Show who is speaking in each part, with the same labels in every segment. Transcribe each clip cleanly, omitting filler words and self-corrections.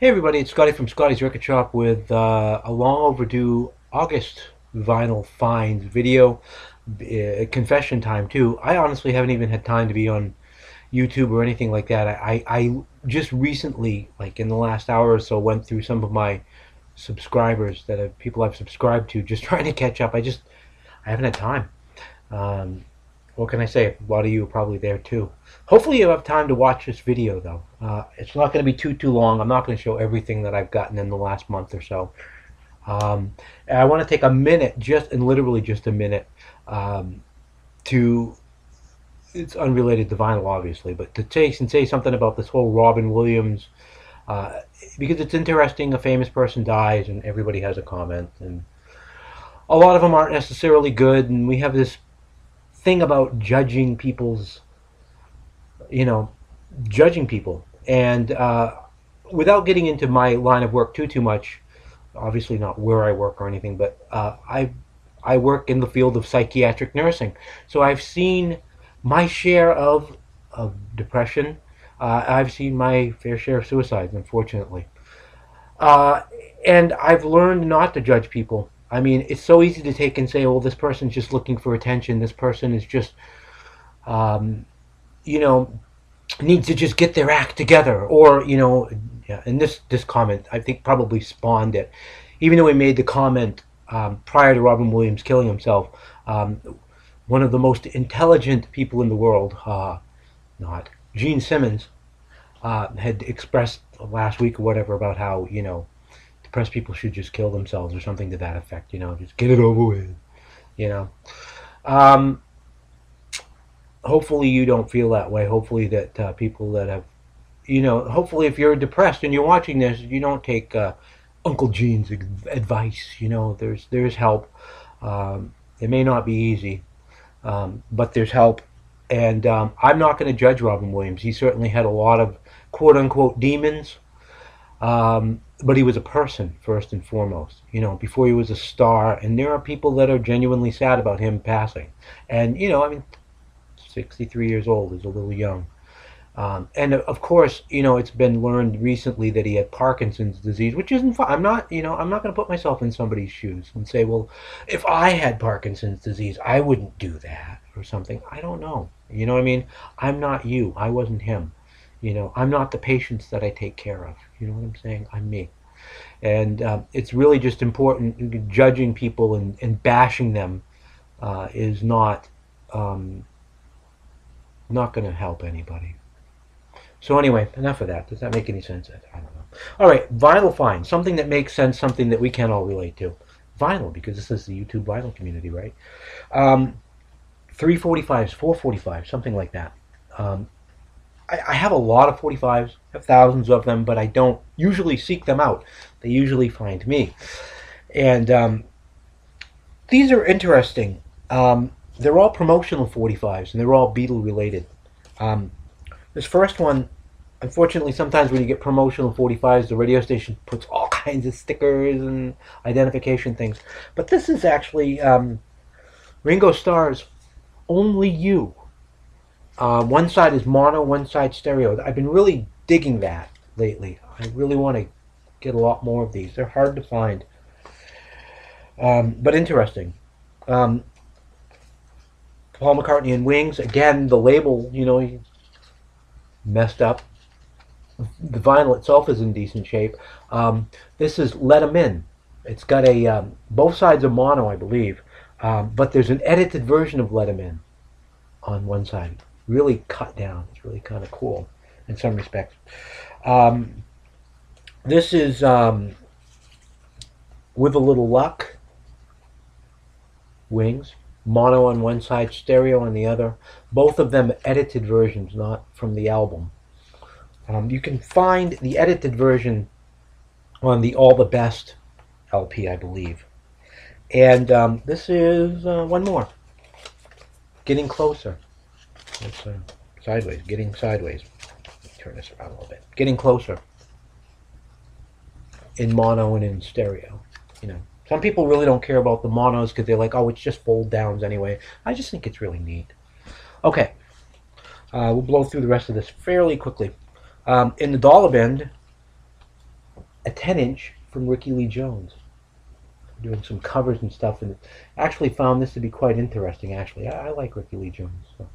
Speaker 1: Hey everybody, it's Scotty from Scotty's Record Shop with a long overdue August vinyl finds video. Confession time too. I honestly haven't even had time to be on YouTube or anything like that. I just recently, like in the last hour or so, went through some of my subscribers that have people I've subscribed to, just trying to catch up. I haven't had time. Um, what can I say? A lot of you are probably there too. Hopefully you have time to watch this video though. It's not going to be too long. I'm not going to show everything that I've gotten in the last month or so. And I want to take a minute, literally just a minute, to, it's unrelated to vinyl obviously, but to take and say something about this whole Robin Williams, uh, because it's interesting. A famous person dies and everybody has a comment, and a lot of them aren't necessarily good, and we have this thing about judging people's, you know, judging people. And without getting into my line of work too much, obviously not where I work or anything, but I work in the field of psychiatric nursing, so I've seen my share of depression. I've seen my fair share of suicides, unfortunately. Uh, and I've learned not to judge people. I mean, it's so easy to take and say, "Well, this person's just looking for attention. This person is just, um, you know, needs to just get their act together," or yeah. And this comment, I think, probably spawned it. Even though he made the comment prior to Robin Williams killing himself, um, one of the most intelligent people in the world, not Gene Simmons, had expressed last week or whatever about how depressed people should just kill themselves or something to that effect. Just get it over with. You know. Um, Hopefully you don't feel that way. Hopefully that people that have, hopefully if you're depressed and you're watching this, you don't take Uncle Gene's advice. There's help. It may not be easy, but there's help. And I'm not going to judge Robin Williams. He certainly had a lot of quote unquote demons, but he was a person first and foremost. Before he was a star. And there are people that are genuinely sad about him passing. And I mean, 63 years old is a little young. And of course, it's been learned recently that he had Parkinson's disease, which isn't fun. I'm not going to put myself in somebody's shoes and say, well, if I had Parkinson's disease, I wouldn't do that or something. I don't know. You know what I mean? I'm not you. I wasn't him. I'm not the patients that I take care of. You know what I'm saying? I'm me. And it's really just important. Judging people and bashing them is not going to help anybody. So anyway, enough of that. Does that make any sense? I don't know. All right, vinyl fine. Something that makes sense, something that we can all relate to. Vinyl, because this is the YouTube vinyl community, right? 345s, 445s, something like that. I have a lot of 45s, I have thousands of them, but I don't usually seek them out. They usually find me. And these are interesting. They're all promotional 45s, and they're all Beatle related. This first one, unfortunately, sometimes when you get promotional 45s, the radio station puts all kinds of stickers and identification things. But this is actually Ringo Starr's Only You. One side is mono, one side stereo. I've been really digging that lately. I really want to get a lot more of these. They're hard to find, but interesting. Paul McCartney and Wings. Again, the label, he messed up. The vinyl itself is in decent shape. This is Let 'Em In. It's got both sides are mono, I believe, but there's an edited version of Let 'Em In on one side. Really cut down. It's really kind of cool in some respects. This is With a Little Luck. Wings. Mono on one side, stereo on the other. Both of them edited versions, not from the album. You can find the edited version on the All the Best LP, I believe. And this is one more. Getting Closer. It's sideways. Getting Sideways. Let me turn this around a little bit. Getting Closer. In mono and in stereo. Some people really don't care about the monos because they're like, oh, it's just fold downs anyway. I just think it's really neat. Okay. We'll blow through the rest of this fairly quickly. In the dollar bin, a 10-inch from Ricky Lee Jones. Doing some covers and stuff, and actually found this to be quite interesting. Actually, I like Ricky Lee Jones. So.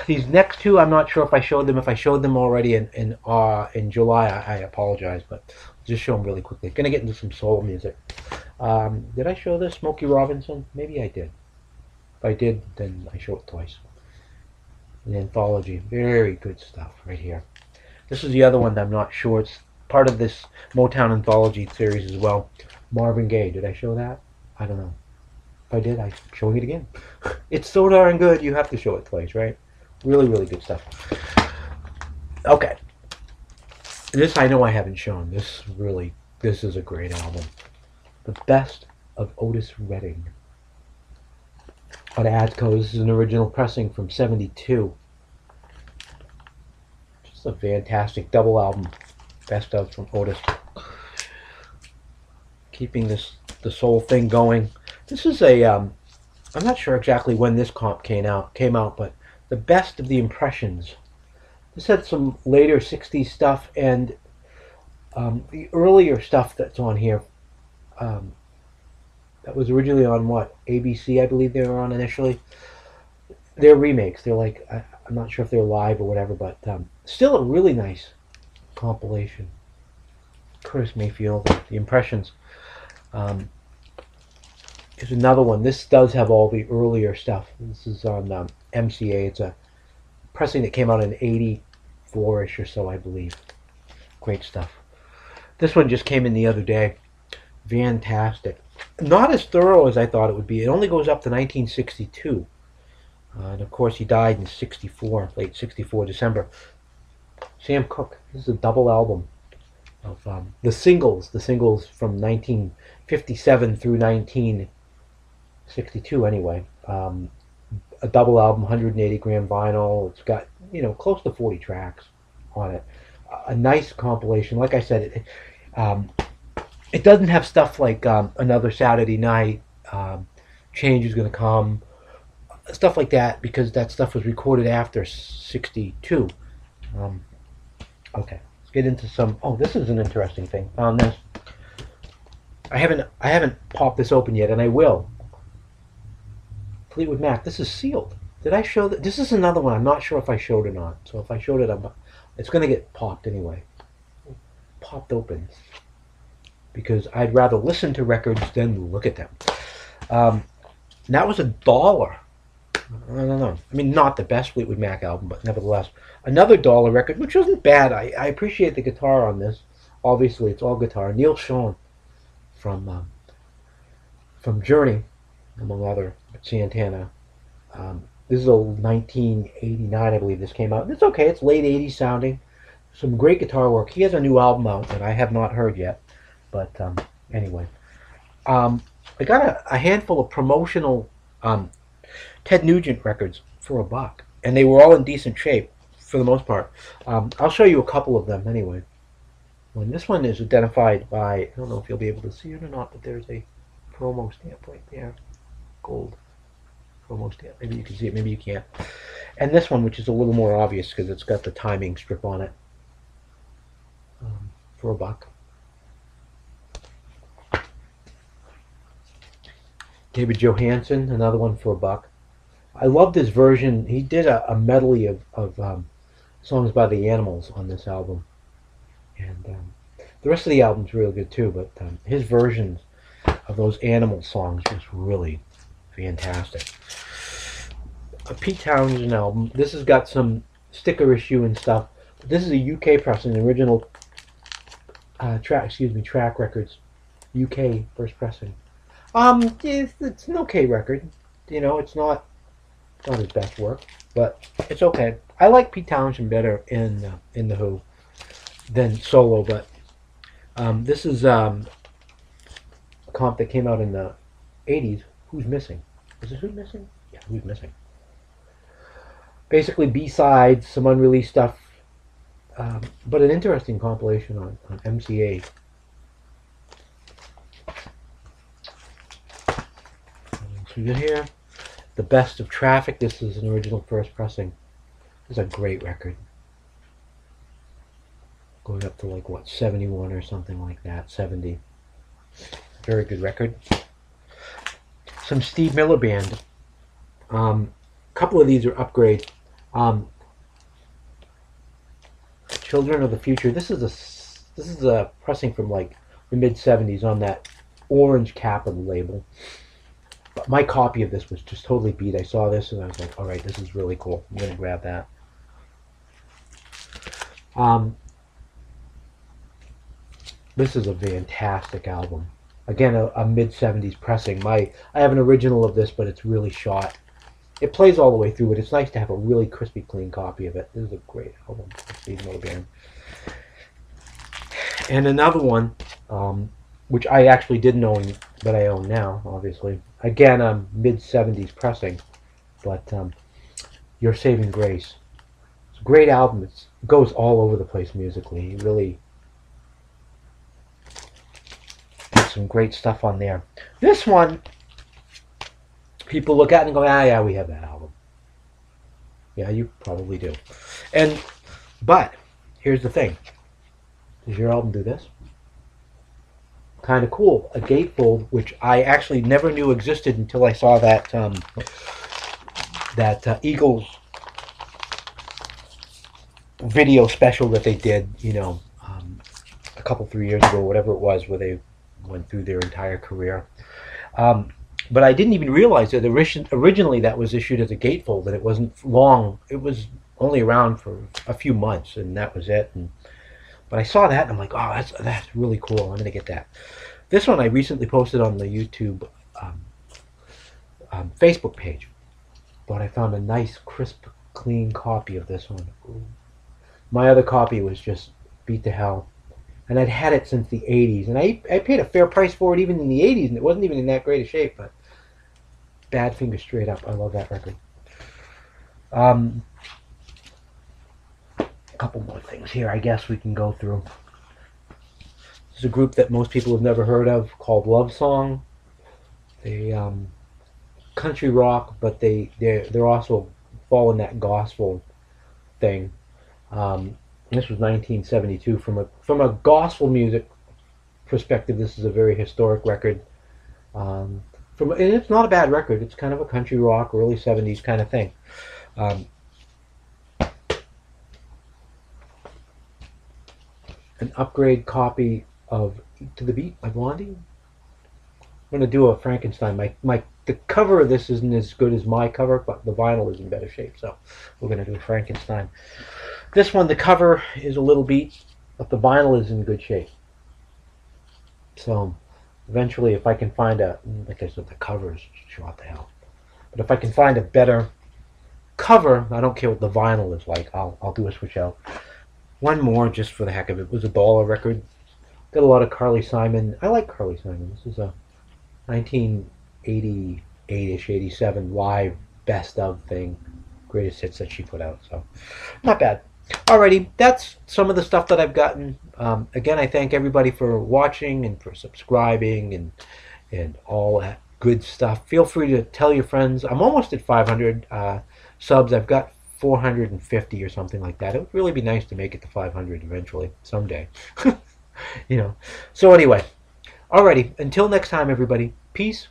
Speaker 1: These next two, I'm not sure if I showed them. If I showed them already in July, I apologize, but I'll just show them really quickly. Gonna get into some soul music. Did I show this Smokey Robinson? Maybe I did. If I did, then I show it twice. An anthology, very good stuff right here. This is the other one that I'm not sure. It's part of this Motown anthology series as well. Marvin Gaye. Did I show that? I don't know. If I did, I'm showing it again. It's so darn good, you have to show it twice, right? Really, really good stuff. Okay. This I know I haven't shown. This is a great album. The Best of Otis Redding. On Adco, this is an original pressing from '72. Just a fantastic double album. Best of from Otis. Keeping the soul thing going. This is a I'm not sure exactly when this comp came out, but the best of the impressions. This had some later '60s stuff and the earlier stuff that's on here. That was originally on what? ABC, I believe they were on initially. They're remakes. They're like, I'm not sure if they're live or whatever, but still a really nice compilation. Curtis Mayfield, The Impressions. Here's another one. This does have all the earlier stuff. This is on MCA. It's a pressing that came out in '84-ish or so, I believe. Great stuff. This one just came in the other day. Fantastic. Not as thorough as I thought it would be. It only goes up to 1962. And of course, he died in '64, late '64, December. Sam Cooke. This is a double album of the singles from 1957 through 1962 anyway. A double album, 180-gram vinyl. It's got, close to 40 tracks on it. A nice compilation. Like I said, it doesn't have stuff like Another Saturday Night, Change Is Gonna Come, stuff like that, because that stuff was recorded after '62. Okay, let's get into some. Oh, this is an interesting thing. Found this. I haven't popped this open yet, and I will. Fleetwood Mac. This is sealed. Did I show that? This is another one. I'm not sure if I showed it or not. So if I showed it, it's going to get popped anyway. Popped open. Because I'd rather listen to records than look at them. And that was $1. I don't know. I mean, not the best Fleetwood Mac album, but nevertheless. Another $1 record, which wasn't bad. I appreciate the guitar on this. Obviously, it's all guitar. Neil Schon from Journey, among other, Santana. This is a 1989, I believe this came out. It's okay. It's late 80s sounding. Some great guitar work. He has a new album out that I have not heard yet. But anyway. I got a handful of promotional Ted Nugent records for $1. And they were all in decent shape, for the most part. I'll show you a couple of them anyway. When this one is identified by, I don't know if you'll be able to see it or not, but there's a promo stamp right there. Gold promo stamp. Maybe you can see it, maybe you can't. And this one, which is a little more obvious because it's got the timing strip on it. For $1. David Johansen, another one for $1. I love this version. He did a medley of songs by the Animals on this album. And the rest of the album's really good too, but his versions of those Animal songs just really fantastic. A Pete Townshend album. This has got some sticker issue and stuff. But this is a UK pressing, original track records. UK first pressing. It's an okay record. It's not his best work, but it's okay. I like Pete Townshend better in the Who than solo, but this is a comp that came out in the '80s. Who's Missing? Is it Who's Missing? Yeah, Who's Missing? Basically B-sides, some unreleased stuff, but an interesting compilation on MCA. So you here, The Best of Traffic. This is an original first pressing. This is a great record. going up to like what, 71 or something like that, 70. Very good record. Some Steve Miller Band. A couple of these are upgrade. Children of the Future. This is a pressing from like the mid 70s on that orange cap of the label. But my copy of this was just totally beat. I saw this and I was like, all right, this is really cool. I'm gonna grab that. This is a fantastic album. Again, a mid 70s pressing. I have an original of this, but it's really shot. It plays all the way through, but it's nice to have a really crispy, clean copy of it. This is a great album, Steve Miller Band. And another one, which I actually didn't own, but I own now, obviously. Again, mid 70s pressing, but Your Saving Grace. It's a great album. It goes all over the place musically. It really has some great stuff on there. This one, people look at it and go, yeah, we have that album. Yeah, you probably do. But here's the thing. Does your album do this? Kind of cool. A gatefold, which I actually never knew existed until I saw that Eagles video special that they did, a couple, 3 years ago, whatever it was, where they went through their entire career. But I didn't even realize that originally that was issued as a gatefold, and it wasn't long. It was only around for a few months, and that was it. But I saw that, and I'm like, oh, that's really cool. I'm going to get that. This one I recently posted on the YouTube Facebook page. But I found a nice, crisp, clean copy of this one. Ooh. My other copy was just beat to hell. And I'd had it since the 80s. And I paid a fair price for it even in the 80s, and it wasn't even in that great a shape. But Badfinger Straight Up. I love that record. A couple more things here I guess we can go through. This is a group that most people have never heard of called Love Song. They country rock, but they're also fall in that gospel thing. This was 1972. From a gospel music perspective, this is a very historic record. And it's not a bad record. It's kind of a country rock, early 70s kind of thing. An upgrade copy of Eat to the Beat by Blondie. I'm going to do a Frankenstein. The cover of this isn't as good as my cover, but the vinyl is in better shape, so we're going to do a Frankenstein. This one, the cover is a little beat, but the vinyl is in good shape. So eventually, if I can find like I said, the cover is shot to hell. But if I can find a better cover, I don't care what the vinyl is like, I'll do a switch out. One more, just for the heck of it, was a $1 record. Got a lot of Carly Simon. I like Carly Simon. This is a 1988-ish, 87 live best of thing. Greatest hits that she put out. So, not bad. Alrighty, that's some of the stuff that I've gotten. Again, I thank everybody for watching and for subscribing and all that good stuff. Feel free to tell your friends. I'm almost at 500 subs. I've got 450 or something like that. It would really be nice to make it to 500 eventually, someday. So anyway, alrighty, until next time, everybody, peace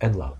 Speaker 1: and love.